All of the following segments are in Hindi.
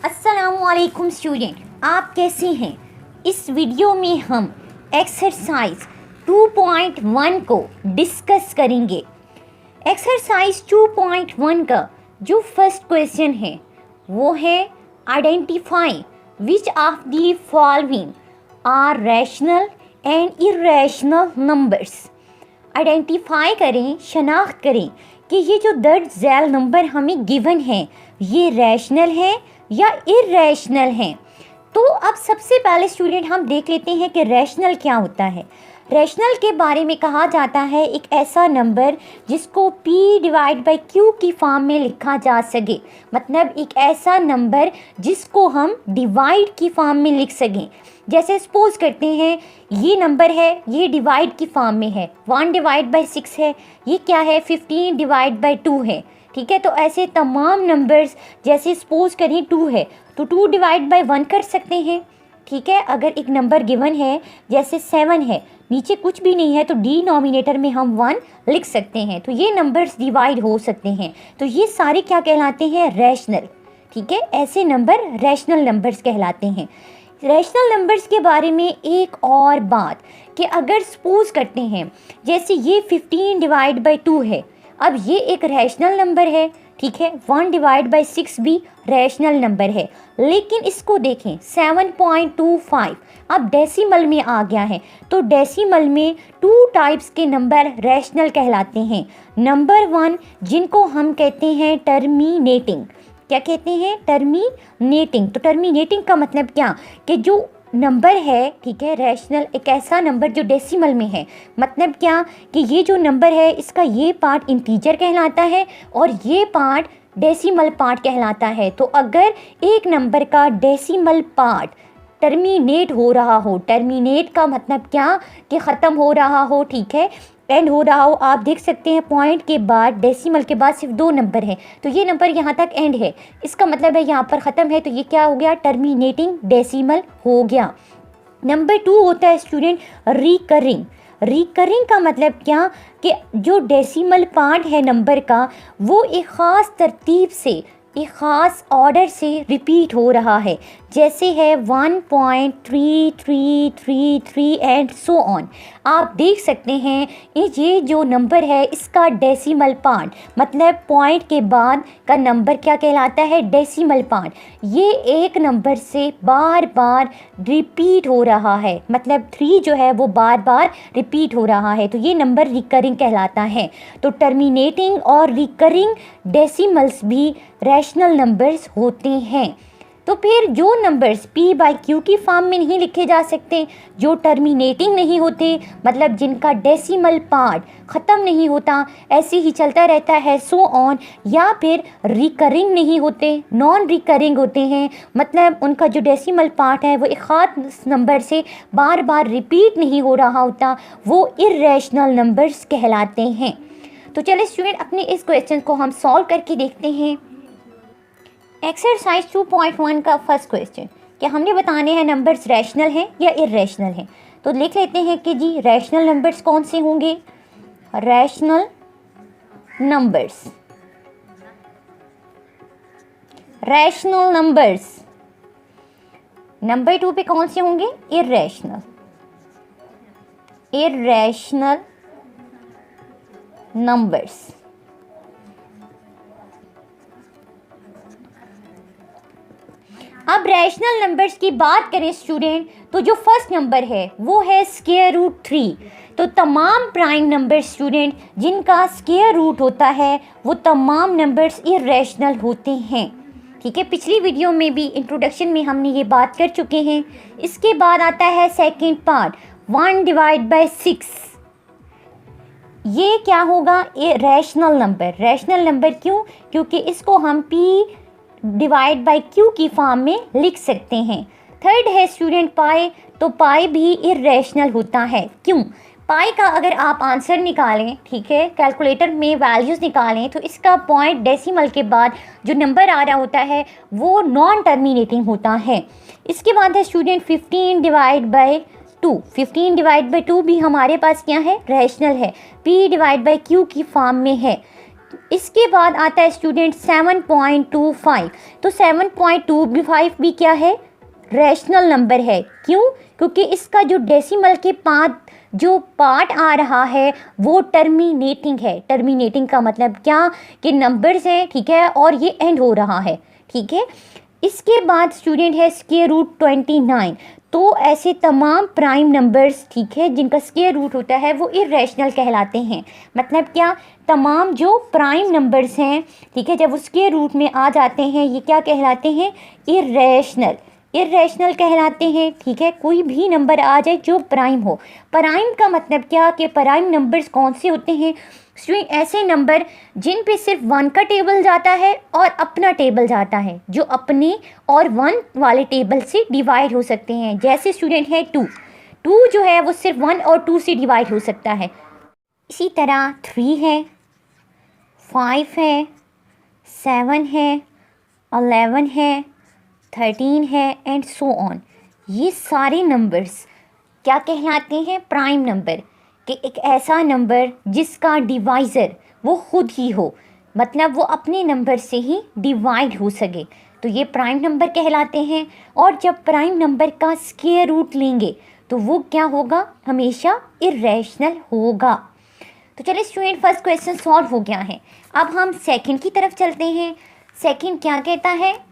अस्सलामुअलैकुम स्टूडेंट, आप कैसे हैं। इस वीडियो में हम एक्सरसाइज 2.1 को डिस्कस करेंगे। एक्सरसाइज 2.1 का जो फर्स्ट क्वेश्चन है वो है identify which of the following are rational and irrational numbers. Identify करें, शनाख्त करें कि ये जो दर्ज झैल नंबर हमें गिवन है ये रैशनल है या इर्रेशनल हैं। तो अब सबसे पहले स्टूडेंट हम देख लेते हैं कि रैशनल क्या होता है। रैशनल के बारे में कहा जाता है एक ऐसा नंबर जिसको P/Q की फॉर्म में लिखा जा सके, मतलब एक ऐसा नंबर जिसको हम डिवाइड की फॉर्म में लिख सकें। जैसे सपोज करते हैं ये नंबर है, ये डिवाइड की फॉर्म में है, 1/6 है, ये क्या है 15/2 है। ठीक है, तो ऐसे तमाम नंबर्स, जैसे सपोज करें 2 है तो 2/1 कर सकते हैं। ठीक है, अगर एक नंबर गिवन है जैसे 7 है, नीचे कुछ भी नहीं है तो डिनोमिनेटर में हम 1 लिख सकते हैं, तो ये नंबर्स डिवाइड हो सकते हैं। तो ये सारे क्या कहलाते हैं, रैशनल। ठीक है, ऐसे नंबर रैशनल नंबर्स कहलाते हैं। रैशनल नंबर्स के बारे में एक और बात कि अगर सपोज करते हैं जैसे ये 15/2 है, अब ये एक रैशनल नंबर है। ठीक है, 1/6 भी रैशनल नंबर है, लेकिन इसको देखें 7.25 अब डेसिमल में आ गया है, तो डेसिमल में 2 टाइप्स के नंबर रैशनल कहलाते हैं। नंबर 1 जिनको हम कहते हैं टर्मिनेटिंग। क्या कहते हैं, टर्मिनेटिंग। तो टर्मिनेटिंग का मतलब क्या कि जो नंबर है, ठीक है, रैशनल एक ऐसा नंबर जो डेसिमल में है, मतलब क्या कि ये जो नंबर है इसका ये पार्ट इंटीजर कहलाता है और ये पार्ट डेसिमल पार्ट कहलाता है। तो अगर एक नंबर का डेसिमल पार्ट टर्मिनेट हो रहा हो, टर्मिनेट का मतलब क्या कि ख़त्म हो रहा हो, ठीक है, एंड हो रहा हो, आप देख सकते हैं पॉइंट के बाद डेसिमल के बाद सिर्फ 2 नंबर हैं, तो ये नंबर यहाँ तक एंड है, इसका मतलब है यहाँ पर ख़त्म है, तो ये क्या हो गया, टर्मिनेटिंग डेसिमल हो गया। नंबर 2 होता है स्टूडेंट रिकरिंग। रिकरिंग का मतलब क्या कि जो डेसिमल पार्ट है नंबर का वो एक ख़ास तरतीब से, एक ख़ास ऑर्डर से रिपीट हो रहा है, जैसे है 1.3333 एंड सो ऑन। आप देख सकते हैं ये जो नंबर है इसका डेसिमल पार्ट, मतलब पॉइंट के बाद का नंबर क्या कहलाता है, डेसिमल पार्ट। ये एक नंबर से बार बार रिपीट हो रहा है, मतलब 3 जो है वो बार बार रिपीट हो रहा है, तो ये नंबर रिकरिंग कहलाता है। तो टर्मिनेटिंग और रिकरिंग डेसिमल्स भी रैशनल नंबर्स होते हैं। तो फिर जो नंबर्स P/Q की फॉर्म में नहीं लिखे जा सकते, जो टर्मिनेटिंग नहीं होते, मतलब जिनका डेसिमल पार्ट ख़त्म नहीं होता, ऐसे ही चलता रहता है सो ऑन, या फिर रिकरिंग नहीं होते, नॉन रिकरिंग होते हैं, मतलब उनका जो डेसिमल पार्ट है वो एक ख़ास नंबर से बार बार रिपीट नहीं हो रहा होता, वो इर्रेशनल नंबर्स कहलाते हैं। तो चलिए स्टूडेंट अपने इस क्वेश्चन को हम सॉल्व करके देखते हैं। एक्सरसाइज 2.1 का फर्स्ट क्वेश्चन कि हमने बताने हैं नंबर्स रैशनल हैं या इर्रेशनल हैं। तो लिख लेते हैं कि जी रैशनल नंबर्स कौन से होंगे, rational numbers, rational numbers. Number 2 पे कौन से होंगे, इर्रेशनल, इर्रेशनल नंबर्स। अब रैशनल नंबर्स की बात करें स्टूडेंट, तो जो फर्स्ट नंबर है वो है स्क्वायर रूट 3। तो तमाम प्राइम नंबर स्टूडेंट जिनका स्क्वायर रूट होता है वो तमाम नंबर्स इर्रेशनल होते हैं। ठीक है, पिछली वीडियो में भी इंट्रोडक्शन में हमने ये बात कर चुके हैं। इसके बाद आता है सेकेंड पार्ट 1/6। ये क्या होगा, ये रैशनल नंबर। रैशनल नंबर क्यों, क्योंकि इसको हम P/Q की फॉर्म में लिख सकते हैं। थर्ड है स्टूडेंट पाई, तो पाई भी इर्रेशनल होता है। क्यों, पाई का अगर आप आंसर निकालें, ठीक है, कैलकुलेटर में वैल्यूज़ निकालें, तो इसका पॉइंट डेसिमल के बाद जो नंबर आ रहा होता है वो नॉन टर्मिनेटिंग होता है। इसके बाद है स्टूडेंट 15/2। 15/2 भी हमारे पास क्या है, रैशनल है, P/Q की फॉर्म में है। इसके बाद आता है स्टूडेंट 7.25। तो 7.25 भी क्या है, रैशनल नंबर है। क्यों? क्योंकि इसका जो डेसिमल के बाद जो पार्ट आ रहा है वो टर्मिनेटिंग है। टर्मिनेटिंग का मतलब क्या, कि नंबर्स हैं, ठीक है, और ये एंड हो रहा है, ठीक है। इसके बाद स्टूडेंट है स्क्वायर रूट 29। तो ऐसे तमाम प्राइम नंबर्स, ठीक है, जिनका स्क्वायर रूट होता है वो इर्रेशनल कहलाते हैं। मतलब क्या, तमाम जो प्राइम नंबर्स हैं, ठीक है, जब वो स्क्वायर रूट में आ जाते हैं ये क्या कहलाते हैं, इर्रेशनल। इर्रेशनल कहलाते हैं, ठीक है। कोई भी नंबर आ जाए जो प्राइम हो। प्राइम का मतलब क्या, कि प्राइम नंबर्स कौन से होते हैं, ऐसे नंबर जिन पे सिर्फ 1 का टेबल जाता है और अपना टेबल जाता है, जो अपने और 1 वाले टेबल से डिवाइड हो सकते हैं। जैसे स्टूडेंट है 2 जो है वो सिर्फ 1 और 2 से डिवाइड हो सकता है। इसी तरह 3 है, 5 है, 7 है, 11 है, 13 है एंड सो ऑन। ये सारे नंबर्स क्या कहलाते हैं, प्राइम नंबर। कि एक ऐसा नंबर जिसका डिवाइज़र वो खुद ही हो, मतलब वो अपने नंबर से ही डिवाइड हो सके, तो ये प्राइम नंबर कहलाते हैं। और जब प्राइम नंबर का स्क्वायर रूट लेंगे तो वो क्या होगा, हमेशा इर्रेशनल होगा। तो चलिए स्टूडेंट, फर्स्ट क्वेश्चन सॉल्व हो गया है। अब हम सेकंड की तरफ चलते हैं। सेकंड क्या कहता है,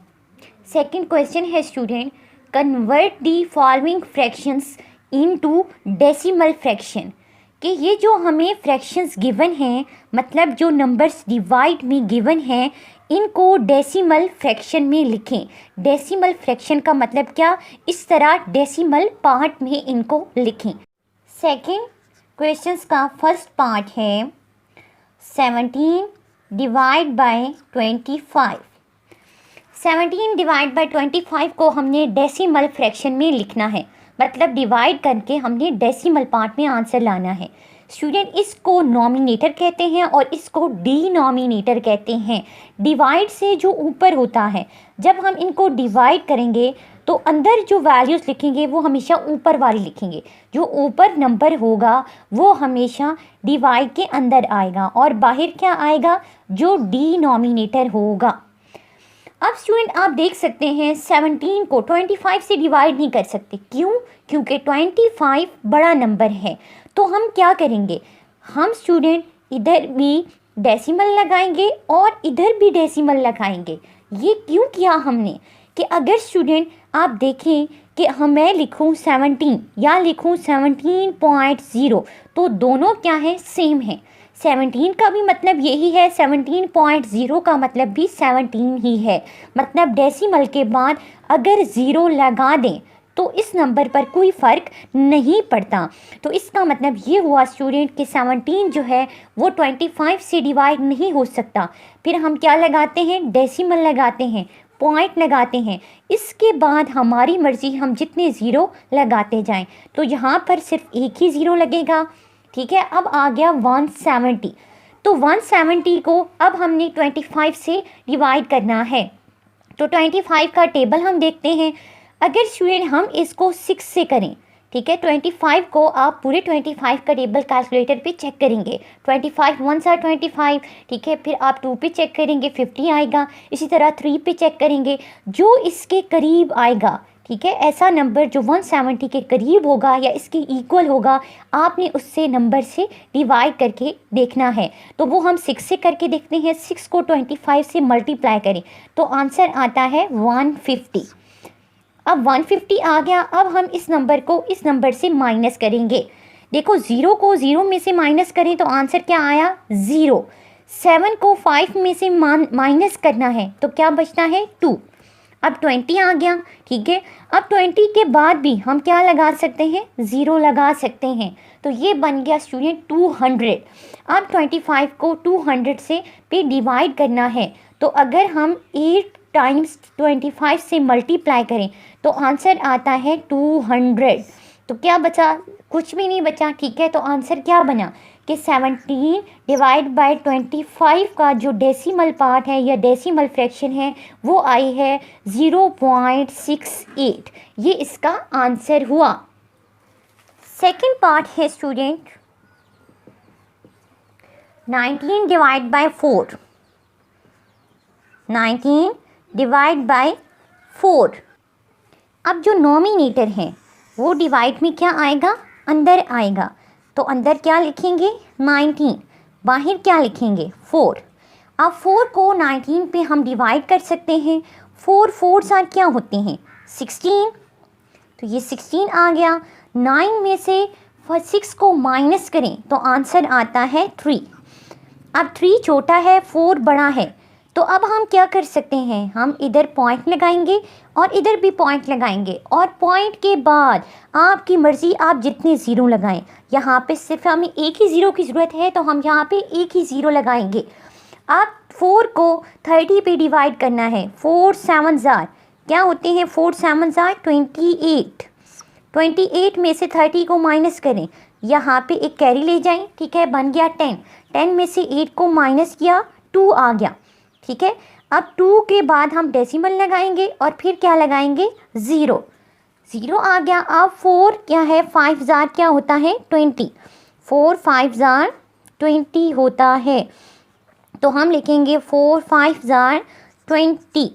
सेकंड क्वेश्चन है student, convert the following fractions into decimal fraction. कि ये जो हमें फ्रैक्शंस गिवन हैं, मतलब जो नंबर्स डिवाइड में गिवन हैं, इनको डेसिमल फ्रैक्शन में लिखें। डेसिमल फ्रैक्शन का मतलब क्या, इस तरह डेसिमल पार्ट में इनको लिखें। सेकंड क्वेश्चंस का फर्स्ट पार्ट है 17 डिवाइड बाय 25। 17 डिवाइड बाय 25 को हमने डेसिमल फ्रैक्शन में लिखना है, मतलब डिवाइड करके हमने डेसिमल पार्ट में आंसर लाना है। स्टूडेंट, इसको नॉमिनेटर कहते हैं और इसको डिनॉमिनेटर कहते हैं। डिवाइड से जो ऊपर होता है, जब हम इनको डिवाइड करेंगे तो अंदर जो वैल्यूज़ लिखेंगे वो हमेशा ऊपर वाली लिखेंगे। जो ऊपर नंबर होगा वो हमेशा डिवाइड के अंदर आएगा और बाहर क्या आएगा, जो डिनॉमिनेटर होगा। अब स्टूडेंट आप देख सकते हैं 17 को 25 से डिवाइड नहीं कर सकते। क्यों? क्योंकि 25 बड़ा नंबर है। तो हम क्या करेंगे, हम स्टूडेंट इधर भी डेसिमल लगाएंगे और इधर भी डेसिमल लगाएंगे। ये क्यों किया हमने, कि अगर स्टूडेंट आप देखें कि मैं लिखूं 17 या लिखूं 17.0 तो दोनों क्या है, सेम है। 17 का भी मतलब यही है, 17.0 का मतलब भी 17 ही है। मतलब डेसिमल के बाद अगर ज़ीरो लगा दें तो इस नंबर पर कोई फ़र्क नहीं पड़ता। तो इसका मतलब ये हुआ स्टूडेंट कि 17 जो है वो 25 से डिवाइड नहीं हो सकता। फिर हम क्या लगाते हैं, डेसिमल लगाते हैं, पॉइंट लगाते हैं। इसके बाद हमारी मर्ज़ी, हम जितने ज़ीरो लगाते जाएं। तो यहाँ पर सिर्फ एक ही ज़ीरो लगेगा, ठीक है। अब आ गया 170। तो 170 को अब हमने 25 से डिवाइड करना है। तो 25 का टेबल हम देखते हैं। अगर स्टूडेंट हम इसको 6 से करें, ठीक है, 25 को आप पूरे 25 का टेबल कैलकुलेटर पे चेक करेंगे। 25 1 सा 25, ठीक है। फिर आप 2 पे चेक करेंगे 50 आएगा। इसी तरह 3 पे चेक करेंगे, जो इसके करीब आएगा, ठीक है, ऐसा नंबर जो 170 के करीब होगा या इसके इक्वल होगा, आपने उससे नंबर से डिवाइड करके देखना है। तो वो हम 6 से करके देखते हैं। 6 को 25 से मल्टीप्लाई करें तो आंसर आता है 150। अब 150 आ गया। अब हम इस नंबर को इस नंबर से माइनस करेंगे। देखो, 0 को 0 में से माइनस करें तो आंसर क्या आया, 0। 7 को 5 में से माइनस करना है तो क्या बचता है, 2। अब 20 आ गया, ठीक है। अब 20 के बाद भी हम क्या लगा सकते हैं, 0 लगा सकते हैं। तो ये बन गया स्टूडेंट 200। अब 25 को 200 से पे डिवाइड करना है। तो अगर हम 8 टाइम्स 25 से मल्टीप्लाई करें तो आंसर आता है 200। तो क्या बचा, कुछ भी नहीं बचा, ठीक है। तो आंसर क्या बना कि 17 डिवाइड बाय 25 का जो डेसिमल पार्ट है या डेसिमल फ्रैक्शन है वो आई है 0.68। ये इसका आंसर हुआ। सेकंड पार्ट है student 19 divide by 4। 19 divide by 4। अब जो नॉमिनेटर है वो डिवाइड में क्या आएगा, अंदर आएगा। तो अंदर क्या लिखेंगे 19, बाहर क्या लिखेंगे 4। अब 4 को 19 पे हम डिवाइड कर सकते हैं। 4 4 क्या होते हैं 16, तो ये 16 आ गया। 9 में से 6 को माइनस करें तो आंसर आता है 3। अब 3 छोटा है, 4 बड़ा है, तो अब हम क्या कर सकते हैं, हम इधर पॉइंट लगाएंगे और इधर भी पॉइंट लगाएंगे, और पॉइंट के बाद आपकी मर्ज़ी आप जितने ज़ीरो लगाएं। यहाँ पे सिर्फ हमें एक ही ज़ीरो की ज़रूरत है, तो हम यहाँ पे एक ही ज़ीरो लगाएंगे। अब 4 को 30 पे डिवाइड करना है। 4 7 क्या होते हैं, 4 7 28। 28 में से 30 को माइनस करें, यहाँ पे एक कैरी ले जाएं, ठीक है, बन गया 10। 10 में से 8 को माइनस किया, 2 आ गया, ठीक है। अब 2 के बाद हम डेसिमल लगाएंगे और फिर क्या लगाएंगे 0 आ गया। अब 4 क्या है, 5 क्या होता है 20। 4 5 20 होता है, तो हम लिखेंगे 4 5 20।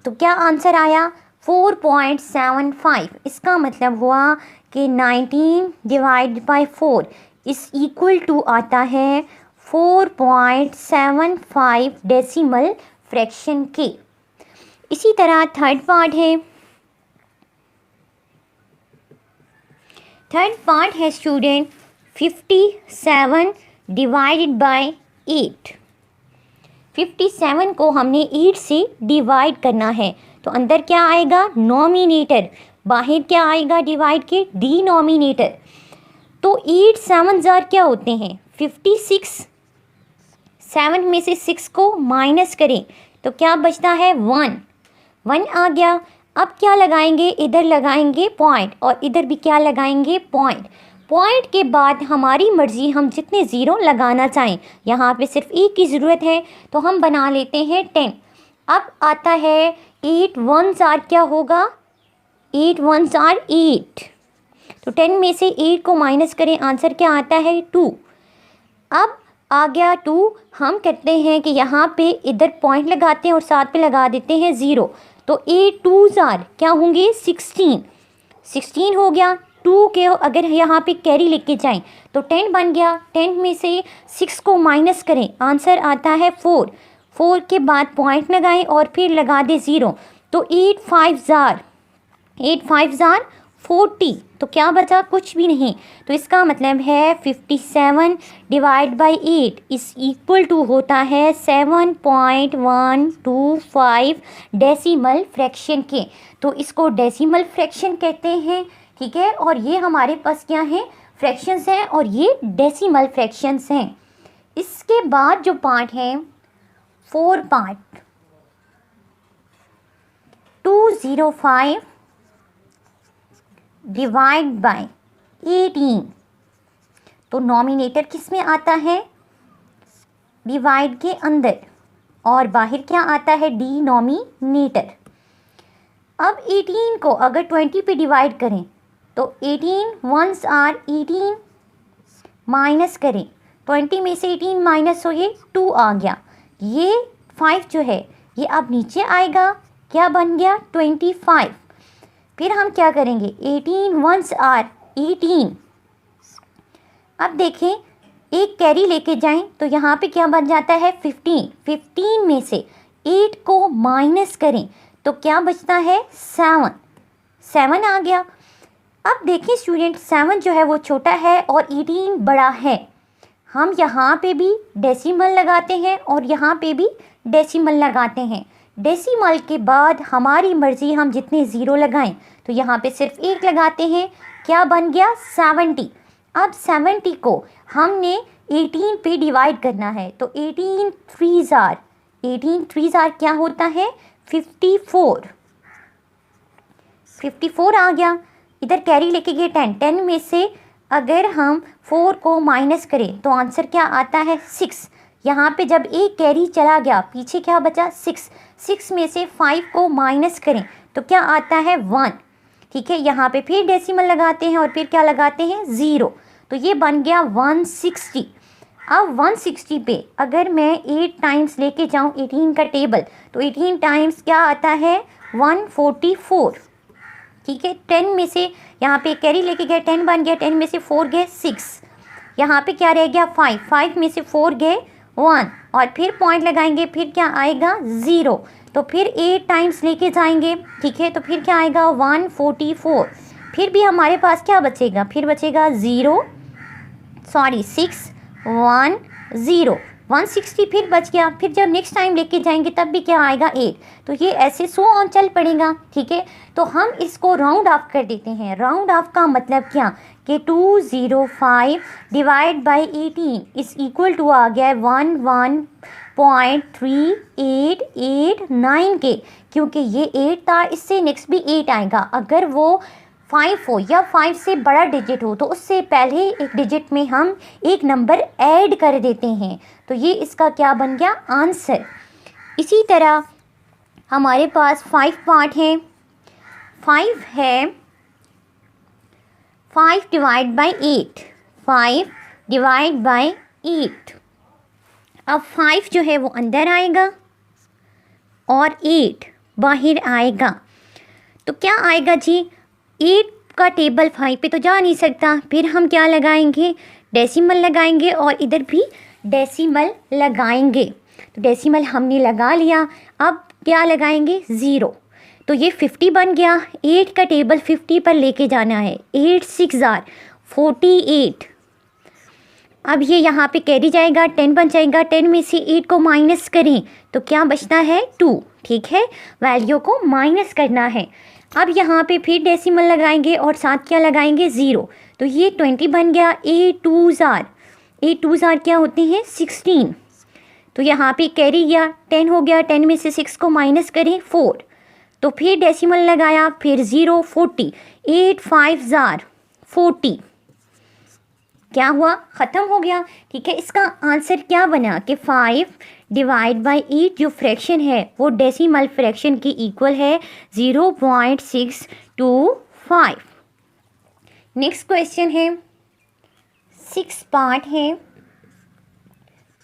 तो क्या आंसर आया 4.75। इसका मतलब हुआ कि 19 डिवाइड बाय 4 इस इक्वल टू आता है 4.75 डेसिमल फ्रैक्शन के। इसी तरह थर्ड पार्ट है। थर्ड पार्ट है स्टूडेंट 57 डिवाइडेड बाय 8। 57 को हमने 8 से डिवाइड करना है, तो अंदर क्या आएगा नॉमिनेटर, बाहर क्या आएगा डिवाइड के डिनोमिनेटर। तो 8 7 क्या होते हैं 56। 7 में से 6 को माइनस करें तो क्या बचता है 1 आ गया। अब क्या लगाएंगे, इधर लगाएंगे पॉइंट और इधर भी क्या लगाएंगे पॉइंट। पॉइंट के बाद हमारी मर्ज़ी हम जितने ज़ीरो लगाना चाहें, यहाँ पे सिर्फ एक की ज़रूरत है, तो हम बना लेते हैं 10। अब आता है 8 1 क्या होगा, 8 1 8। तो 10 में से 8 को माइनस करें, आंसर क्या आता है 2। अब आ गया 2। हम कहते हैं कि यहाँ पे इधर पॉइंट लगाते हैं और साथ पे लगा देते हैं 0। तो 8 2 क्या होंगे 16 हो गया। 2 के अगर यहाँ पे कैरी लेके जाएं तो 10 बन गया। 10 में से 6 को माइनस करें, आंसर आता है 4 के बाद पॉइंट लगाएं और फिर लगा दे 0। तो 8 5 40। तो क्या बचा, कुछ भी नहीं। तो इसका मतलब है 57 डिवाइड बाई 8 इस इक्वल टू होता है 7.125 डेसिमल फ्रैक्शन के। तो इसको डेसिमल फ्रैक्शन कहते हैं, ठीक है। और ये हमारे पास क्या है फ्रैक्शंस हैं और ये डेसिमल फ्रैक्शंस हैं। इसके बाद जो पार्ट है 4 पार्ट 205 डिवाइड बाय 18। तो नॉमिनेटर किस में आता है, डिवाइड के अंदर, और बाहर क्या आता है डिनोमिनेटर। अब 18 को अगर 20 पे डिवाइड करें तो 18 1s 18, माइनस करें 20 में से 18 माइनस हो ये 2 आ गया। ये 5 जो है ये अब नीचे आएगा, क्या बन गया 25। फिर हम क्या करेंगे 18 1s 18। अब देखें एक कैरी लेके जाएं तो यहाँ पे क्या बन जाता है 15 में से 8 को माइनस करें तो क्या बचता है 7 आ गया। अब देखिए स्टूडेंट 7 जो है वो छोटा है और 18 बड़ा है। हम यहाँ पे भी डेसिमल लगाते हैं और यहाँ पे भी डेसिमल लगाते हैं। डेसिमल के बाद हमारी मर्ज़ी हम जितने ज़ीरो लगाएं, तो यहाँ पे सिर्फ एक लगाते हैं, क्या बन गया 70। अब 70 को हमने 18 पे डिवाइड करना है, तो 18 3 क्या होता है 54 आ गया। इधर कैरी लेके गए 10 में से अगर हम 4 को माइनस करें तो आंसर क्या आता है 6। यहाँ पे जब एक कैरी चला गया पीछे क्या बचा 6 में से 5 को माइनस करें तो क्या आता है 1, ठीक है। यहाँ पे फिर डेसिमल लगाते हैं और फिर क्या लगाते हैं 0, तो ये बन गया 160। अब 160 पे अगर मैं 8 टाइम्स लेके जाऊँ 18 का टेबल, तो 18 टाइम्स क्या आता है 144। ठीक है, 10 में से यहाँ पे कैरी लेके गए, 10 बन गया, 10 में से 4 गए 6, यहाँ पे क्या रह गया 5, 5 में से 4 गए 1, और फिर पॉइंट लगाएंगे, फिर क्या आएगा 0, तो फिर 8 टाइम्स लेके जाएंगे। ठीक है, तो फिर क्या आएगा 144, फिर भी हमारे पास क्या बचेगा, फिर बचेगा 6 1 0, 160 फिर बच गया। फिर जब नेक्स्ट टाइम लेके जाएंगे तब भी क्या आएगा 8, तो ये ऐसे सो ऑन चल पड़ेगा। ठीक है, तो हम इसको राउंड ऑफ कर देते हैं। राउंड ऑफ का मतलब क्या कि 205 डिवाइड बाई 18 इस इक्वल टू आ गया 11.3889 के, क्योंकि ये 8 था, इससे नेक्स्ट भी 8 आएगा। अगर वो 5 हो या 5 से बड़ा डिजिट हो तो उससे पहले एक डिजिट में हम एक नंबर ऐड कर देते हैं, तो ये इसका क्या बन गया आंसर। इसी तरह हमारे पास 5 पार्ट हैं। 5 है 5 डिवाइड बाई 8, 5 डिवाइड बाई 8। अब 5 जो है वो अंदर आएगा और 8 बाहर आएगा, तो क्या आएगा जी 8 का टेबल 5 पे तो जा नहीं सकता, फिर हम क्या लगाएंगे डेसिमल लगाएंगे और इधर भी डेसिमल लगाएंगे। तो डेसिमल हमने लगा लिया, अब क्या लगाएंगे 0, तो ये 50 बन गया। 8 का टेबल 50 पर लेके जाना है, 8 6 आर 48। अब ये यहाँ पे कैरी जाएगा, 10 बन जाएगा, 10 में से 8 को माइनस करें तो क्या बचता है 2। ठीक है, वैल्यू को माइनस करना है। अब यहाँ पे फिर डेसिमल लगाएंगे और साथ क्या लगाएंगे 0, तो ये 20 बन गया। 8 2 जार क्या होते हैं 16, तो यहाँ पे कैरी गया, 10 हो गया, 10 में से 6 को माइनस करें 4, तो फिर डेसिमल लगाया, फिर 0 40, 8 5 जार 40, क्या हुआ ख़त्म हो गया। ठीक है, इसका आंसर क्या बना कि 5 डिवाइड बाई 8 जो फ्रैक्शन है वो डेसिमल फ्रैक्शन की इक्वल है 0.625। नेक्स्ट क्वेश्चन है 6 पार्ट है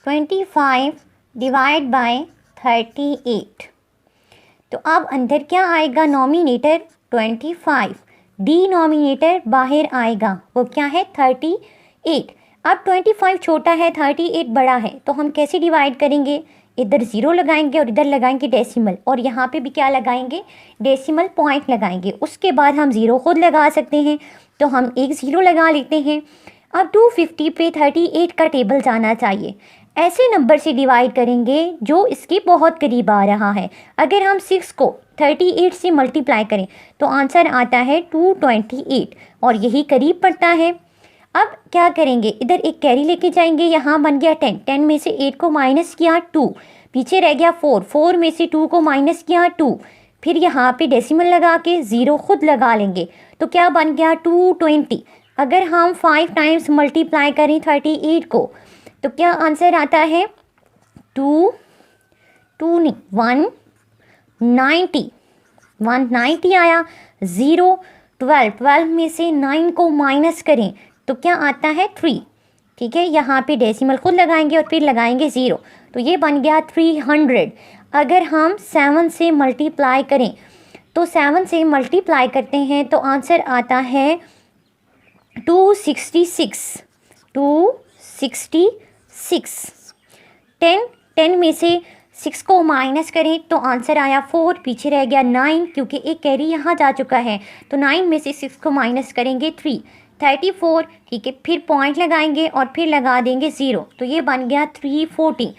25 डिवाइड बाई 38। तो अब अंदर क्या आएगा नॉमिनेटर 25, डिनोमिनेटर बाहर आएगा, वो क्या है 38। अब 25 छोटा है 38 बड़ा है, तो हम कैसे डिवाइड करेंगे, इधर 0 लगाएंगे और इधर लगाएंगे डेसिमल, और यहाँ पे भी क्या लगाएंगे डेसिमल पॉइंट लगाएंगे, उसके बाद हम 0 खुद लगा सकते हैं, तो हम एक 0 लगा लेते हैं। अब 250 पे 38 का टेबल जाना चाहिए, ऐसे नंबर से डिवाइड करेंगे जो इसके बहुत करीब आ रहा है। अगर हम 6 को 38 से मल्टीप्लाई करें तो आंसर आता है 228, और यही करीब पड़ता है। अब क्या करेंगे, इधर एक कैरी लेके जाएंगे, यहाँ बन गया 10, 10 में से 8 को माइनस किया 2, पीछे रह गया 4, 4 में से 2 को माइनस किया 2, फिर यहाँ पे डेसिमल लगा के 0 खुद लगा लेंगे, तो क्या बन गया 220। अगर हम 5 टाइम्स मल्टीप्लाई करें 38 को तो क्या आंसर आता है 190 आया। 0 12, 12 में से 9 को माइनस करें तो क्या आता है 3। ठीक है, यहाँ पे डेसिमल खुद लगाएंगे और फिर लगाएंगे 0, तो ये बन गया 300। अगर हम 7 से मल्टीप्लाई करें तो 7 से मल्टीप्लाई करते हैं तो आंसर आता है 266। 10 में से 6 को माइनस करें तो आंसर आया 4, पीछे रह गया 9 क्योंकि एक कैरी यहाँ जा चुका है, तो 9 में से 6 को माइनस करेंगे 3, 34। ठीक है, फिर पॉइंट लगाएंगे और फिर लगा देंगे 0, तो ये बन गया 340।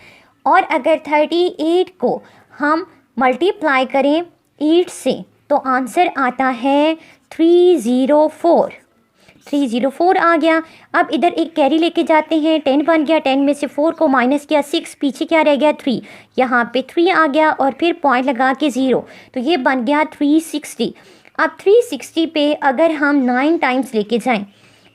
और अगर 38 को हम मल्टीप्लाई करें 8 से तो आंसर आता है 304 आ गया। अब इधर एक कैरी लेके जाते हैं, 10 बन गया, 10 में से 4 को माइनस किया 6, पीछे क्या रह गया 3, यहाँ पे 3 आ गया और फिर पॉइंट लगा के 0, तो ये बन गया 360। अब 360 पे अगर हम 9 टाइम्स लेके जाएं,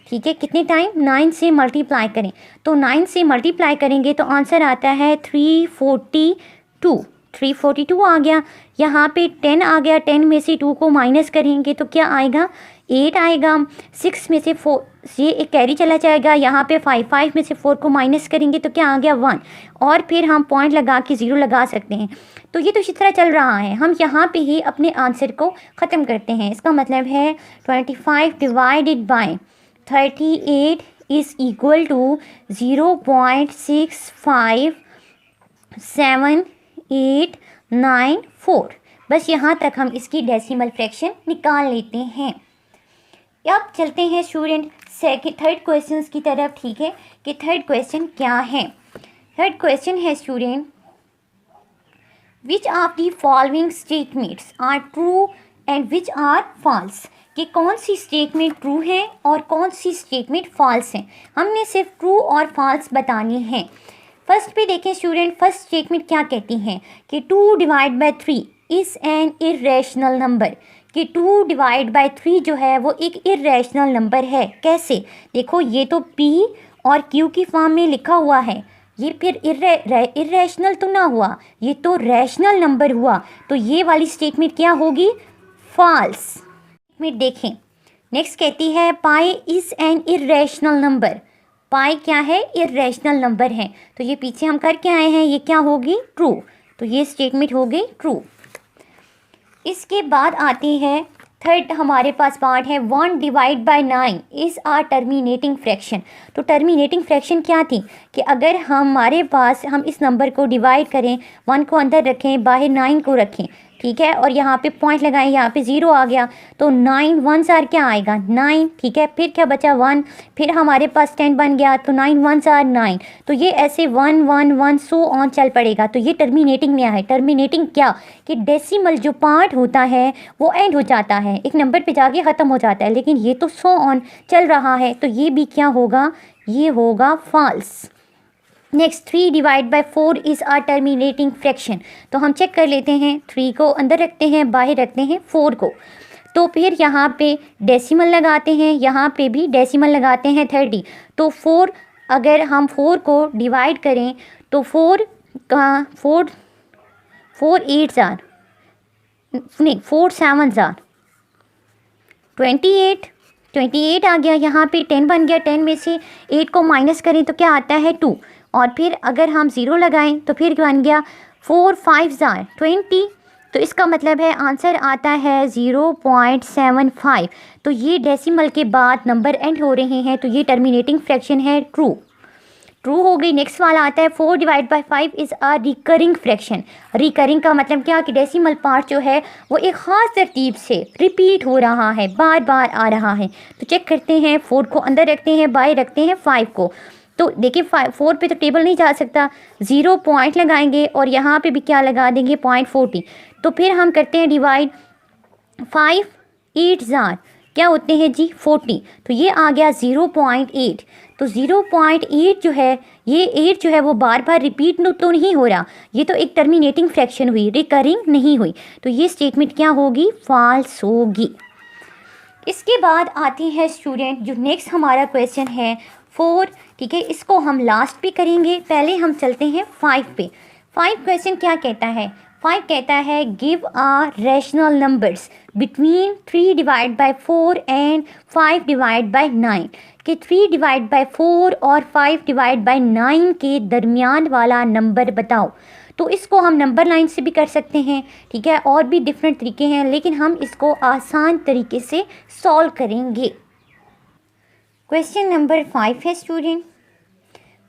ठीक है, कितने टाइम 9 से मल्टीप्लाई करें, तो 9 से मल्टीप्लाई करेंगे तो आंसर आता है 342। 342 आ गया। यहाँ पे 10 आ गया, 10 में से 2 को माइनस करेंगे तो क्या आएगा, 8 आएगा। 6 में से 4, ये एक कैरी चला जाएगा, यहाँ पे 5 में से 4 को माइनस करेंगे तो क्या आ गया, 1। और फिर हम पॉइंट लगा के 0 लगा सकते हैं। तो ये तो इसी तरह चल रहा है, हम यहाँ पे ही अपने आंसर को ख़त्म करते हैं। इसका मतलब है 25 divided by 38 is equal to 0.657894। बस यहाँ तक हम इसकी डेसिमल फ्रैक्शन निकाल लेते हैं। अब चलते हैं स्टूडेंट थर्ड क्वेश्चन की तरफ, ठीक है, कि थर्ड क्वेश्चन क्या है। थर्ड क्वेश्चन है student, which of the following statements are true and which are false, कि कौन सी स्टेटमेंट ट्रू है और कौन सी स्टेटमेंट फॉल्स है। हमने सिर्फ ट्रू और फॉल्स बतानी है। फर्स्ट पे देखें स्टूडेंट, फर्स्ट स्टेटमेंट क्या कहती है कि 2 divide by 3 is an irrational number, कि 2 डिवाइड बाई 3 जो है वो एक इर्रेशनल नंबर है। कैसे, देखो ये तो P और Q की फॉर्म में लिखा हुआ है, ये फिर इर्रेशनल तो ना हुआ, ये तो रैशनल नंबर हुआ। तो ये वाली स्टेटमेंट क्या होगी, फॉल्स। स्टेटमेंट देखें, नेक्स्ट कहती है पाई इज़ एन इर्रेशनल नंबर, पाई क्या है, इर्रेशनल नंबर है। तो ये पीछे हम करके आए हैं, ये क्या होगी, ट्रू। तो ये स्टेटमेंट हो गई ट्रू। इसके बाद आती है थर्ड हमारे पास पार्ट है 1 divide by 9 is are terminating fraction. तो टर्मिनेटिंग फ्रैक्शन क्या थी कि अगर हमारे पास हम इस नंबर को डिवाइड करें, 1 को अंदर रखें, बाहर 9 को रखें, ठीक है, और यहाँ पे पॉइंट लगाएं, यहाँ पे 0 आ गया, तो 9 1 आर क्या आएगा, 9, ठीक है। फिर क्या बचा, 1, फिर हमारे पास 10 बन गया, तो 9 1 आर 9। तो ये ऐसे 1 1 1 सो ऑन चल पड़ेगा। तो ये टर्मिनेटिंग में है। टर्मिनेटिंग क्या, कि डेसिमल जो पार्ट होता है वो एंड हो जाता है, एक नंबर पे जाके ख़त्म हो जाता है, लेकिन ये तो सो ऑन चल रहा है। तो ये भी क्या होगा, ये होगा false. Next 3 divide by 4 is are terminating fraction. तो हम चेक कर लेते हैं, 3 को अंदर रखते हैं, बाहर रखते हैं 4 को। तो फिर यहाँ पे डेसिमल लगाते हैं, यहाँ पे भी डेसिमल लगाते हैं 30। तो 4, अगर हम 4 को डिवाइड करें तो 4 8 जार नहीं 4 7 जार 28 आ गया। यहाँ पे 10 बन गया, 10 में से 8 को माइनस करें तो क्या आता है, 2। और फिर अगर हम 0 लगाएं तो फिर बन गया 4 5 जार 20। तो इसका मतलब है आंसर आता है 0.75। तो ये डेसिमल के बाद नंबर एंड हो रहे हैं, तो ये टर्मिनेटिंग फ्रैक्शन है, ट्रू हो गई। नेक्स्ट वाला आता है 4 divide by 5 is a recurring fraction. Recurring का मतलब क्या, कि डेसिमल पार्ट जो है वो एक ख़ास तरतीब से रिपीट हो रहा है, बार बार आ रहा है। तो चेक करते हैं, 4 को अंदर रखते हैं, बाहर रखते हैं 5 को। तो देखिए 4 पे तो टेबल नहीं जा सकता, 0 पॉइंट लगाएंगे और यहाँ पे भी क्या लगा देंगे, 0.40। तो फिर हम करते हैं डिवाइड, 5 8 जार क्या होते हैं जी, 40। तो ये आ गया 0.8। तो 0.8 जो है, ये 8 जो है वो बार बार रिपीट तो नहीं हो रहा, ये तो एक टर्मिनेटिंग फ्रैक्शन हुई, रिकरिंग नहीं हुई। तो ये स्टेटमेंट क्या होगी, फॉल्स होगी। इसके बाद आती है स्टूडेंट जो नेक्स्ट हमारा क्वेश्चन है 4, ठीक है, इसको हम लास्ट पे करेंगे। पहले हम चलते हैं 5 पे। 5 क्वेश्चन क्या कहता है, 5 कहता है give a rational numbers between 3 divide by 4 and 5 divide by 9, कि 3 डिवाइड बाई 4 और 5 डिवाइड बाई 9 के दरमियान वाला नंबर बताओ। तो इसको हम नंबर लाइन से भी कर सकते हैं, ठीक है, और भी डिफरेंट तरीके हैं, लेकिन हम इसको आसान तरीके से सॉल्व करेंगे। क्वेश्चन नंबर 5 है स्टूडेंट।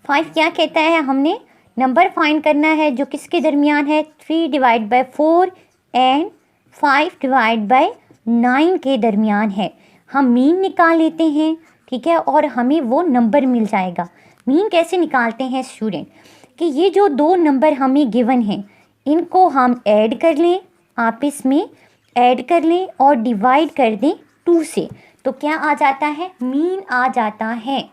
5 क्या कहता है, हमने नंबर फाइंड करना है जो किसके दरमियान है, 3 divide by 4 and 5 divide by 9 के दरमियान है। हम मीन निकाल लेते हैं, ठीक है, और हमें वो नंबर मिल जाएगा। मीन कैसे निकालते हैं स्टूडेंट, कि ये जो 2 नंबर हमें गिवन हैं इनको हम ऐड कर लें, आपस में ऐड कर लें और डिवाइड कर दें 2 से, तो क्या आ जाता है, मीन आ जाता है।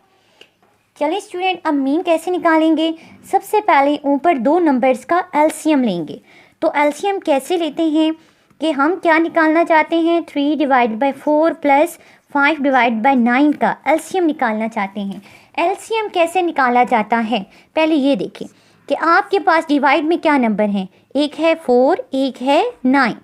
चलिए स्टूडेंट, अब मीन कैसे निकालेंगे। सबसे पहले ऊपर 2 नंबर्स का एलसीएम लेंगे। तो एलसीएम कैसे लेते हैं, कि हम क्या निकालना चाहते हैं, 3 divide by 4 plus 5 divide by 9 का एलसीएम निकालना चाहते हैं। एलसीएम कैसे निकाला जाता है, पहले ये देखें। कि आपके पास डिवाइड में क्या नंबर हैं, एक है 4, एक है 9।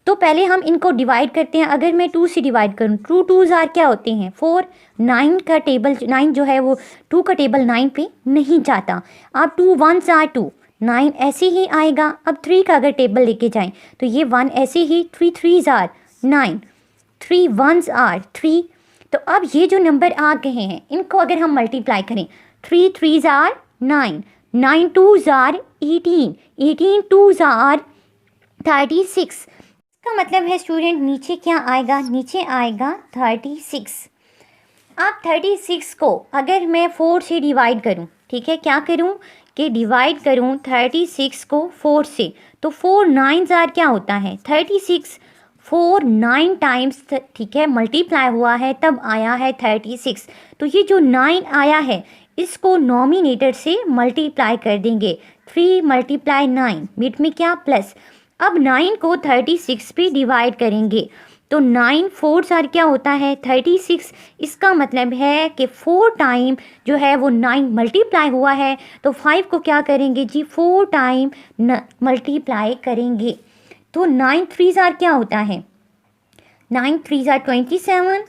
तो पहले हम इनको डिवाइड करते हैं। अगर मैं 2 से डिवाइड करूँ, 2 2 जार क्या होते हैं 4, 9 का टेबल 9 जो है वो 2 का टेबल 9 पे नहीं जाता। अब 2 1 जार 2, 9 ऐसे ही आएगा। अब 3 का अगर टेबल लेके जाएं तो ये 1 ऐसे ही, 3 3 जार 9, 3 1 आर 3। तो अब ये जो नंबर आ गए हैं इनको अगर हम मल्टीप्लाई करें, 3 3 जार 9, 9 2 जार 18, 18 2 जार 36। इसका मतलब है स्टूडेंट नीचे क्या आएगा, नीचे आएगा 36। अब 36 को अगर मैं 4 से डिवाइड करूं, ठीक है, क्या करूं कि डिवाइड करूं 36 को 4 से, तो 4 9 जार क्या होता है 36, 4 9 टाइम्स, ठीक है, मल्टीप्लाई हुआ है तब आया है 36। तो ये जो 9 आया है इसको नॉमिनेटर से मल्टीप्लाई कर देंगे, 3 × 9, मिड में क्या प्लस। अब 9 को 36 पे डिवाइड करेंगे तो 9 4 जार क्या होता है 36। इसका मतलब है कि 4 टाइम जो है वो 9 मल्टीप्लाई हुआ है, तो 5 को क्या करेंगे जी 4 टाइम मल्टीप्लाई करेंगे। तो 9 3 जार क्या होता है 9 3 jar 27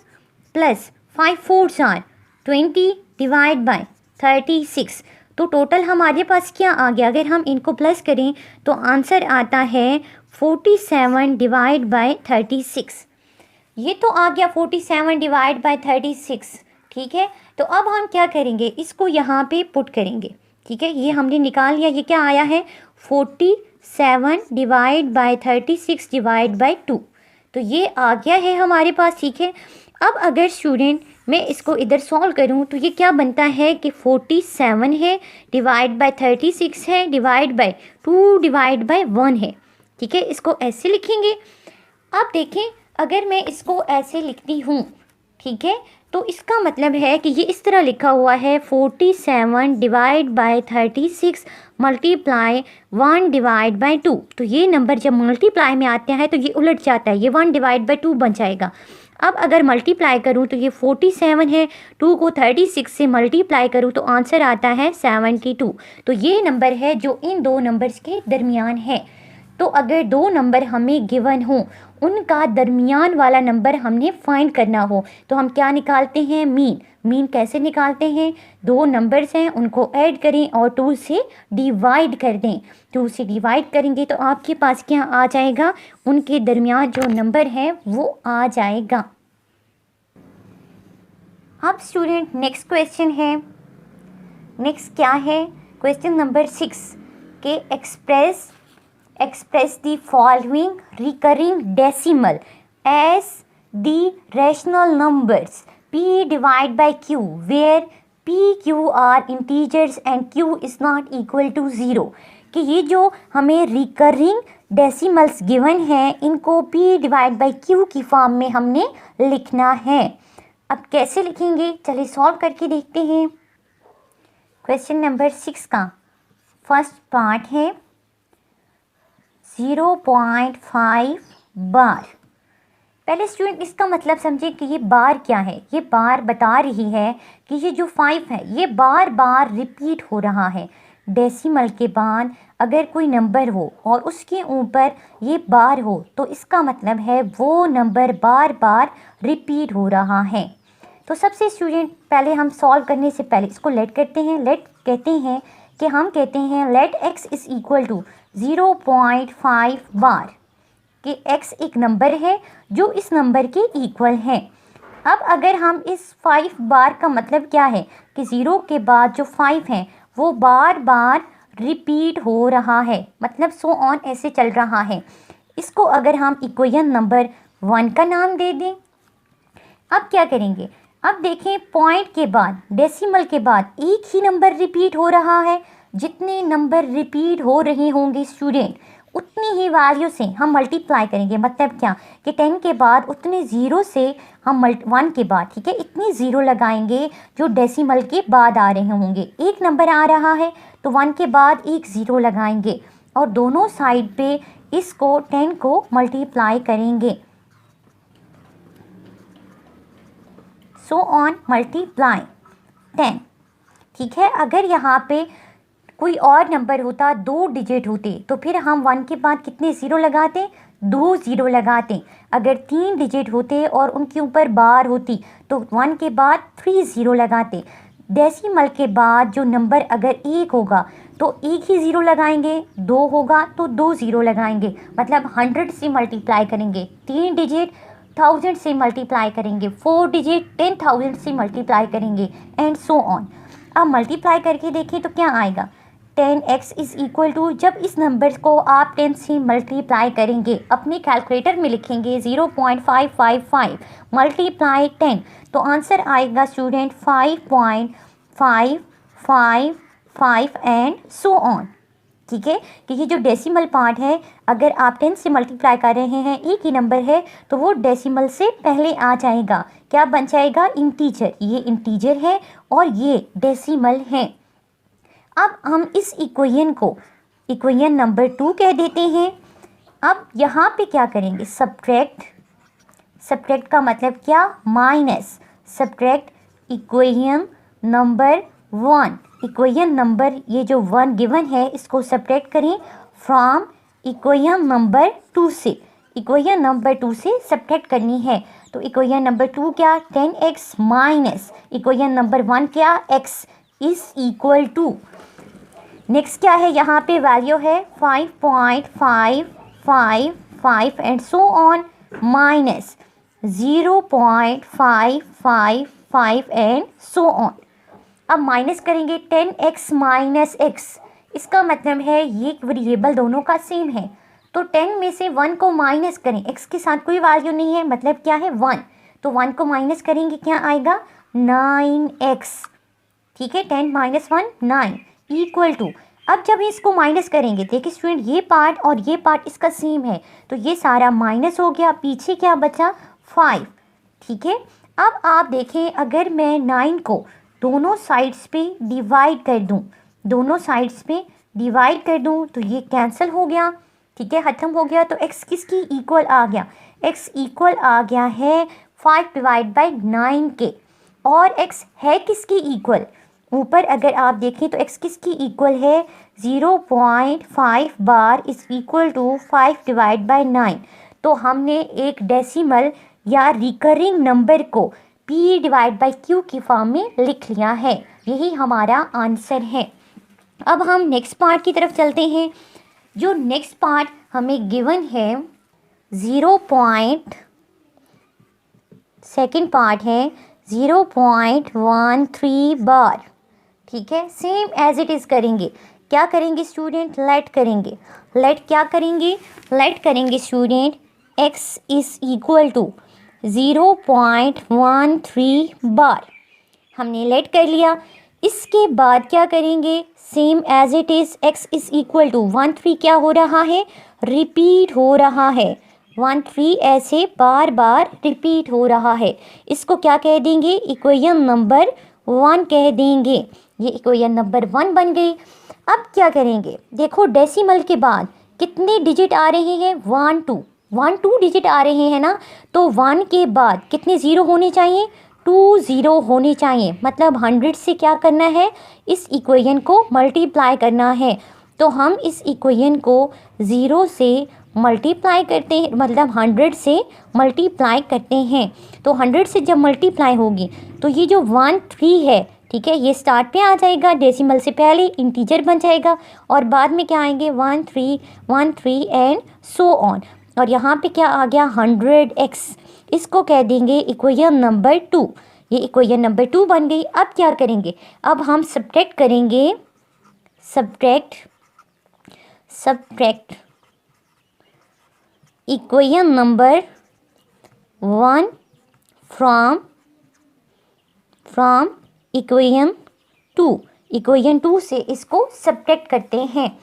plus 5 4 jar 20 divide by 36। तो टोटल हमारे पास क्या आ गया, अगर हम इनको प्लस करें तो आंसर आता है 47 डिवाइड बाय 36। ये तो आ गया 47 डिवाइड बाय 36, ठीक है। तो अब हम क्या करेंगे, इसको यहाँ पे पुट करेंगे, ठीक है, ये हमने निकाल लिया। ये क्या आया है 47 डिवाइड बाय 36 डिवाइड बाय 2, तो ये आ गया है हमारे पास, ठीक है। अब अगर स्टूडेंट मैं इसको इधर सॉल्व करूं तो ये क्या बनता है कि 47 है डिवाइड बाय 36 है डिवाइड बाय 2 डिवाइड बाय 1 है, ठीक है। इसको ऐसे लिखेंगे। अब देखें अगर मैं इसको ऐसे लिखती हूँ, ठीक है, तो इसका मतलब है कि ये इस तरह लिखा हुआ है 47 divide by 36 multiply 1 divide bye 2। तो ये नंबर जब मल्टीप्लाई में आते हैं तो ये उलट जाता है, ये 1 डिवाइड बाय 2 बन जाएगा। अब अगर मल्टीप्लाई करूँ तो ये 47 है, 2 को 36 से मल्टीप्लाई करूँ तो आंसर आता है 72। तो ये नंबर है जो इन दो नंबर्स के दरमियान है। तो अगर दो नंबर हमें गिवन हो, उनका दरमियान वाला नंबर हमने फाइंड करना हो तो हम क्या निकालते हैं, मीन। मीन कैसे निकालते हैं, दो नंबर्स हैं उनको ऐड करें और 2 से डिवाइड कर दें। 2 से डिवाइड करेंगे तो आपके पास क्या आ जाएगा, उनके दरमियान जो नंबर है वो आ जाएगा। अब स्टूडेंट नेक्स्ट क्वेश्चन है, नेक्स्ट क्या है, क्वेश्चन नंबर 6 के express the following recurring decimal as the rational numbers p divided by q where p q are integers and q is not equal to 0। कि ये जो हमें रिकरिंग डेसिमल्स गिवन हैं इनको p डिवाइड बाई q की फॉर्म में हमने लिखना है। अब कैसे लिखेंगे, चलिए सॉल्व करके देखते हैं। क्वेश्चन नंबर 6 का फर्स्ट पार्ट है 0.5 बार। पहले स्टूडेंट इसका मतलब समझे कि ये बार क्या है। ये बार बता रही है कि ये जो 5 है ये बार बार रिपीट हो रहा है। डेसिमल के बाद अगर कोई नंबर हो और उसके ऊपर ये बार हो तो इसका मतलब है वो नंबर बार बार रिपीट हो रहा है। तो सबसे स्टूडेंट पहले हम सॉल्व करने से पहले इसको लेट करते हैं। लेट कहते हैं कि हम कहते हैं let x is equal to 0.5 bar, कि x एक नंबर है जो इस नंबर के इक्वल है। अब अगर हम इस 5 बार का मतलब क्या है कि 0 के बाद जो 5 है वो बार बार रिपीट हो रहा है, मतलब सो ऑन ऐसे चल रहा है। इसको अगर हम इक्वेशन नंबर 1 का नाम दे दें। अब क्या करेंगे, अब देखें पॉइंट के बाद डेसिमल के बाद एक ही नंबर रिपीट हो रहा है। जितने नंबर रिपीट हो रहे होंगे स्टूडेंट उतनी ही वैल्यू से हम मल्टीप्लाई करेंगे। मतलब क्या कि 10 के बाद उतने ज़ीरो से हम 1 के बाद, ठीक है, इतने ज़ीरो लगाएंगे जो डेसिमल के बाद आ रहे होंगे। एक नंबर आ रहा है तो 1 के बाद एक ज़ीरो लगाएंगे और दोनों साइड पे इसको 10 को मल्टीप्लाई करेंगे। सो ऑन मल्टीप्लाई 10, ठीक है। अगर यहाँ पे कोई और नंबर होता, 2 डिजिट होते, तो फिर हम 1 के बाद कितने ज़ीरो लगाते, 2 ज़ीरो लगाते। अगर 3 डिजिट होते और उनके ऊपर बार होती तो 1 के बाद 3 ज़ीरो लगाते। डेसिमल के बाद जो नंबर अगर 1 होगा तो 1 ही ज़ीरो लगाएंगे, 2 होगा तो 2 ज़ीरो लगाएंगे, मतलब 100 से मल्टीप्लाई करेंगे। 3 डिजिट 1000 से मल्टीप्लाई करेंगे, 4 डिजिट 10,000 से मल्टीप्लाई करेंगे, एंड सो ऑन। अब मल्टीप्लाई करके देखें तो क्या आएगा, 10x इज़ इक्वल टू, जब इस नंबर को आप 10 से मल्टीप्लाई करेंगे अपने कैलकुलेटर में लिखेंगे 0.555 मल्टीप्लाई 10, तो आंसर आएगा स्टूडेंट 5.555 एंड सो ऑन। ठीक है, कि ये जो डेसिमल पार्ट है, अगर आप 10 से मल्टीप्लाई कर रहे हैं, एक ही नंबर है, तो वो डेसिमल से पहले आ जाएगा, क्या बन जाएगा, इंटीजर। ये इंटीजर है और ये डेसिमल है। अब हम इस इक्वेशन को इक्वेशन नंबर 2 कह देते हैं। अब यहाँ पे क्या करेंगे, सब्ट्रैक्ट का मतलब क्या, minus, subtract equation number 1, equation number ये जो 1 गिवन है इसको सब्ट्रैक्ट करें फ्रॉम इक्वेशन नंबर 2 से, इक्वेशन नंबर 2 से सब्ट्रैक्ट करनी है। तो इक्वेशन नंबर 2 क्या, 10x माइनस इक्वेशन नंबर 1 क्या, x is equal to, next क्या है, यहाँ पे वैल्यू है 5.555 and so on, minus 0.555 and so on. अब माइनस करेंगे 10x माइनस x, इसका मतलब है ये वेरिएबल दोनों का सेम है, तो 10 में से 1 को माइनस करें, x के साथ कोई वैल्यू नहीं है, मतलब क्या है 1, तो 1 को माइनस करेंगे क्या आएगा, 9x। ठीक है, 10 माइनस 1 9 इक्वल टू, अब जब इसको माइनस करेंगे, देखिए स्टूडेंट ये पार्ट और ये पार्ट इसका सेम है, तो ये सारा माइनस हो गया, पीछे क्या बचा 5। ठीक है, अब आप देखें अगर मैं 9 को दोनों साइड्स पे डिवाइड कर दूं, दोनों साइड्स पे डिवाइड कर दूं तो ये कैंसिल हो गया। ठीक है, ख़त्म हो गया, तो x किसकी इक्वल आ गया, x इक्वल आ गया है 5 डिवाइड बाई 9 के, और x है किसकी इक्वल, ऊपर अगर आप देखें तो x किसकी इक्वल है, 0.5 bar is equal to 5 divide by 9, तो हमने एक डेसिमल या रिकरिंग नंबर को p डिवाइड बाई q की फॉर्म में लिख लिया है, यही हमारा आंसर है। अब हम नेक्स्ट पार्ट की तरफ चलते हैं। जो नेक्स्ट पार्ट हमें गिवन है 2nd पार्ट है 0.13 बार। ठीक है, सेम एज इट इज़ करेंगे, क्या करेंगे स्टूडेंट, लेट करेंगे, लेट क्या करेंगे, लेट करेंगे student x is equal to 0.13 bar, हमने लेट कर लिया। इसके बाद क्या करेंगे, same as it is x is equal to 13 क्या हो रहा है, रिपीट हो रहा है, 13 ऐसे बार बार रिपीट हो रहा है, इसको क्या कह देंगे, इक्वेशन नंबर 1 कह देंगे, ये इक्वेशन नंबर 1 बन गई। अब क्या करेंगे, देखो डेसिमल के बाद कितने डिजिट आ रहे हैं, 1 2 डिजिट आ रहे हैं ना, तो 1 के बाद कितने ज़ीरो होने चाहिए, 2 ज़ीरो होने चाहिए, मतलब 100 से क्या करना है, इस इक्वेशन को मल्टीप्लाई करना है। तो हम इस इक्वेशन को 0 से मल्टीप्लाई करते हैं, मतलब 100 से मल्टीप्लाई करते हैं, तो 100 से जब मल्टीप्लाई होगी तो ये जो 13 है, ठीक है, ये स्टार्ट पे आ जाएगा, डेसिमल से पहले इंटीजर बन जाएगा, और बाद में क्या आएंगे 13 एंड सो ऑन, और यहाँ पे क्या आ गया 100x, इसको कह देंगे इक्वेशन नंबर 2, ये इक्वेशन नंबर 2 बन गई। अब क्या करेंगे, अब हम सब्ट्रैक्ट करेंगे, subtract equation number 1 from equation 2, equation 2 से इसको सब्ट्रैक्ट करते हैं।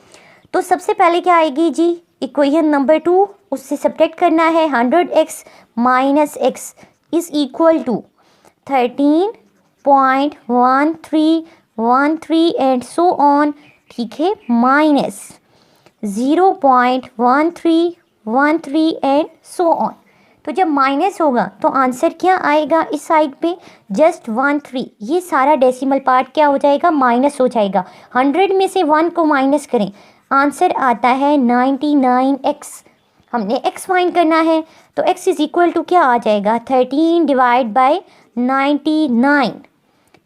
तो सबसे पहले क्या आएगी जी, इक्वेशन नंबर 2, उससे सब्ट्रैक्ट करना है 100x minus x is equal to 13.13 and so on. ठीक है, माइनस 0.1313 एंड सो ऑन। तो जब माइनस होगा तो आंसर क्या आएगा इस साइड पे, जस्ट 13। ये सारा डेसिमल पार्ट क्या हो जाएगा, माइनस हो जाएगा। 100 में से 1 को माइनस करें, आंसर आता है 99x। हमने x फाइंड करना है, तो x इज इक्वल टू क्या आ जाएगा, 13 डिवाइड बाय 99।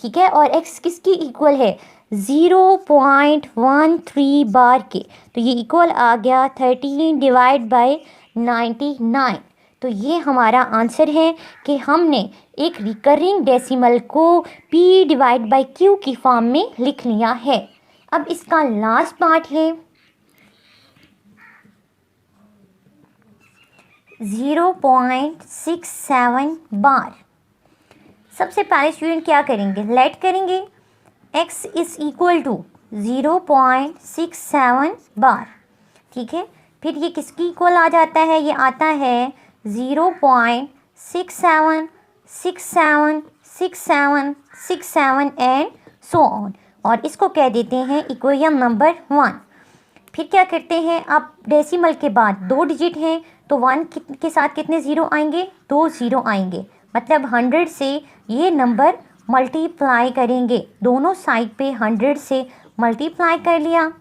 ठीक है, और x किसकी इक्वल है, 0.13 बार के। तो ये इक्वल आ गया 13 डिवाइड बाय 99। तो ये हमारा आंसर है कि हमने एक रिकरिंग डेसिमल को p डिवाइड बाय q की फॉर्म में लिख लिया है। अब इसका लास्ट पार्ट है 0.67 बार। सबसे पहले स्टूडेंट क्या करेंगे, लेट करेंगे x इज इक्वल टू 0.67 बार। ठीक है, फिर ये किसकी इक्वल आ जाता है, ये आता है 0.67676767 एंड सो ऑन, और इसको कह देते हैं इक्वेशन नंबर 1। फिर क्या करते हैं, अब डेसिमल के बाद 2 डिजिट हैं, तो 1 के साथ कितने ज़ीरो आएंगे, 2 ज़ीरो आएंगे। मतलब 100 से ये नंबर मल्टीप्लाई करेंगे, दोनों साइड पे 100 से मल्टीप्लाई कर लिया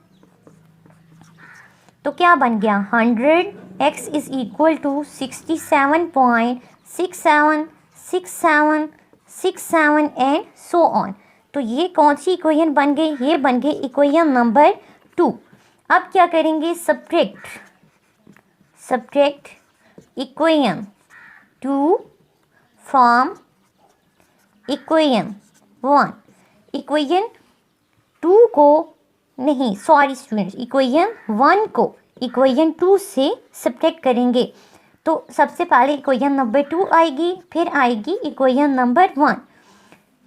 तो क्या बन गया, 100x is equal to 67.676767 and so on. तो ये कौन सी इक्वेशन बन गई, ये बन गई इक्वेशन नंबर 2। अब क्या करेंगे, subtract equation 2 from equation 1। Equation 2 को नहीं, सॉरी स्टूडेंट्स, इक्वेशन 1 को इक्वेशन 2 से सब्ट्रैक्ट करेंगे। तो सबसे पहले इक्वेशन नंबर 2 आएगी, फिर आएगी इक्वेशन नंबर 1।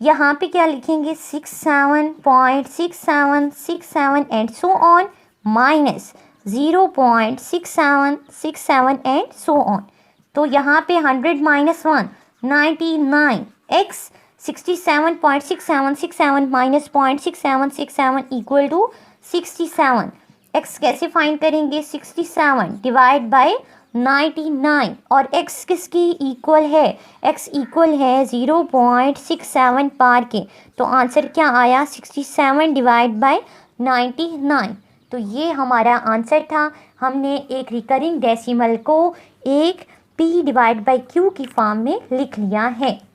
यहाँ पे क्या लिखेंगे, 67.6767 एंड so on minus 0.6767 and so on. तो यहाँ पे 100 minus 1 99, x 67.6767 minus 0.6767 equal to 67। x कैसे फाइंड करेंगे, 67 डिवाइड बाय 99, और x किसकी इक्वल है, x इक्वल है 0.67 पार के। तो आंसर क्या आया, 67 डिवाइड बाय 99। तो ये हमारा आंसर था। हमने एक रिकरिंग डेसिमल को एक p डिवाइड बाय q की फॉर्म में लिख लिया है।